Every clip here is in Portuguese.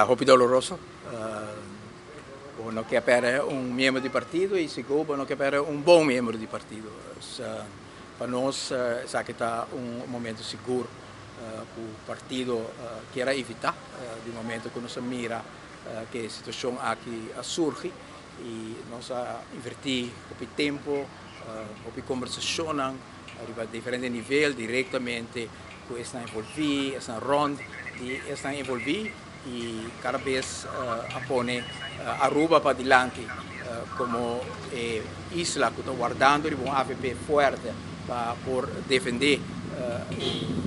Roupa doloroso, uno che per un membro di partito e sicuro uno che per un buon membro di partito. Per noi sa che è un momento sicuro per il partito che era evitato, di momento che si mira che la situazione qui surge e noi invertire il tempo, la conversazione, arriva a differenti livelli direttamente, che stanno involviti, stanno rondi, stanno involviti e cada vez pone Aruba para adelante como isla que está guardando un AVP fuerte para por defender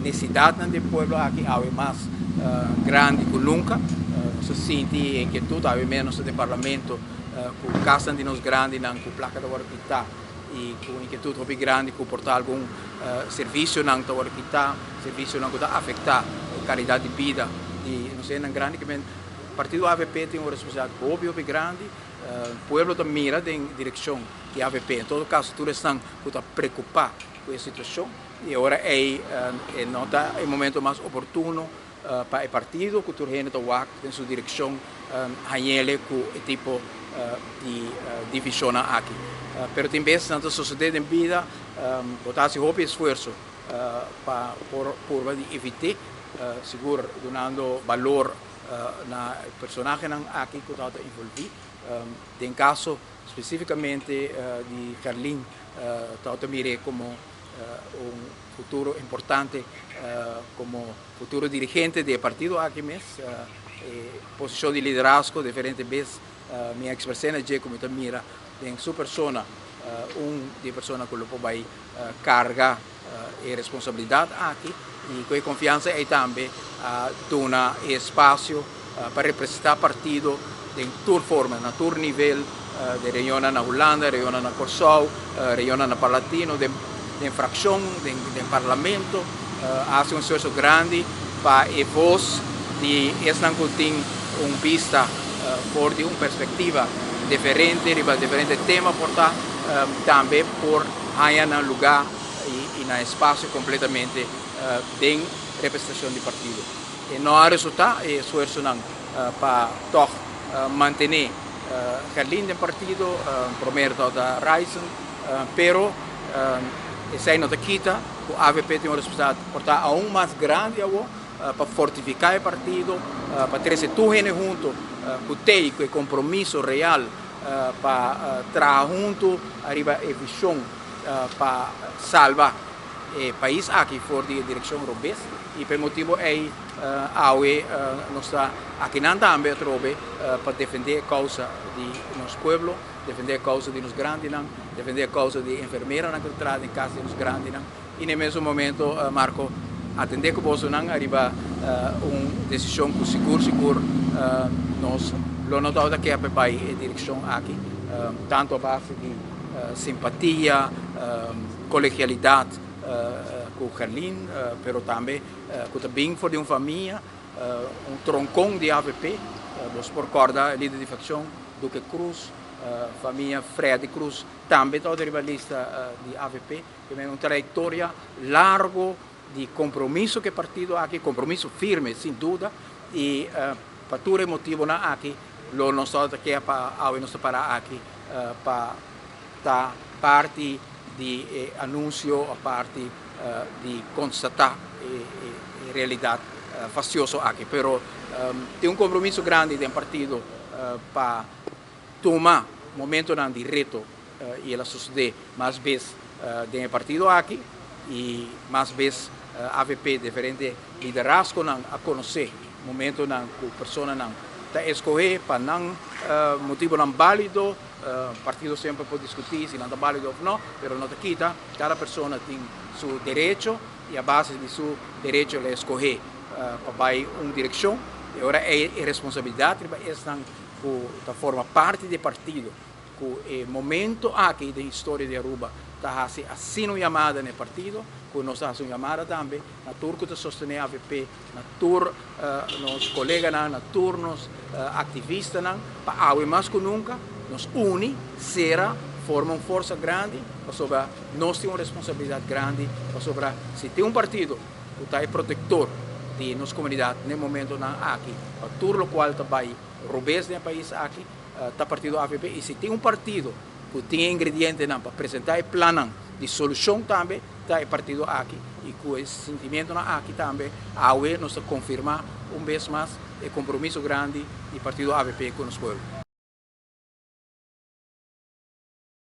necessidade do pueblo aqui é mais grande que nunca. Se sente inquietude, há menos de parlamento com casa de nós grande na com placa da Warpita e com inquietude muito grande com portar algum serviço na Warpita, serviço não que afetar a qualidade de vida. Não sei, grande que o partido AVP tem uma responsabilidade óbvia e grande, o povo também mira em direção de AVP. Em todo caso, todos estão preocupados com a situação e agora é o momento mais oportuno para o partido que turgene está em sua direção hanhele com o tipo de divisão aqui. Mas também na sociedade em vida, botar-se roupa e esforço para evitar seguro donando valor na personagem aqui que está envolvido. Em caso especificamente de Carlin, está mire como um futuro importante, como futuro dirigente do partido aqui mesmo, posição de liderazgo diferente vezes, minha expressão é como está mira em sua persona, de pessoa que vai carga e responsabilidade aqui. E com confiança e também dona espaço para representar o partido em toda forma, na todo nível, de região na Holanda, região na Corsol, região na Palatino, de fração, de parlamento, há um esforço grande para a voz de estar com vista por uma perspectiva diferente, diferente tema, portar também por ganhar um lugar e um espaço completamente de representação do partido. E não há resultado e esforço para manter a linha do partido, primeiro da Ryzen, pero essa não quita, o AVP tem uma responsabilidade de portar aún mais grande para fortificar o partido, para trazer tudo junto, com o compromisso real, para trazer junto, arriba a visão para salvar o país aqui fora de direção robês e por motivo é nós aqui não também trobe para defender a causa de nosso povo, defender a causa de nos grandes, defender a causa de enfermeiras que trabalham em casa de nos grandes e no mesmo momento Marco atender que você não arriba uma decisão com seguro nós lo notamos que é para a direção aqui tanto a base de simpatia, colegialidade com Carlin, mas também com bem for de uma família, troncão de AVP, vos por corda líder de facção Duque Cruz, família Fred Cruz, também toda rivalista de AVP, que tem uma trajetória larga de compromisso que o partido aqui, compromisso firme, sem dúvida, e para todo motivo aqui, nós estamos aqui para aqui, para dar parte de anúncio a parte de constatar a realidade fastidiosa aqui, pero tem um compromisso grande do partido para tomar momento de reto e a sociedade mais vezes do partido aqui e mais vezes AVP diferente liderazgo a conhecer momento que a pessoa está escolher para não motivo não válido. O partido sempre pode discutir se não é válido ou não, mas não quita, cada pessoa tem seu direito e a base de seu direito é escolher para uma direção e agora é responsabilidade para formar parte do partido que o momento aqui da história de Aruba está assim uma chamada no partido, que nós fazemos uma chamada também, na tour que sostener a AVP, na tour nos colegas, na tour nos ativistas, para mais que nunca nos une, será, forma uma força grande, para nós temos uma responsabilidade grande, para se tem um partido que está protetor de nossa comunidade no momento na aqui. Tudo o qual está vai robês no país aqui, está partido AVP e se tem partido que tem ingredientes para apresentar e plano de solução também, está partido aqui e com esse sentimento na aqui também, a UE nos confirma vez mais o compromisso grande do partido AVP com o povo.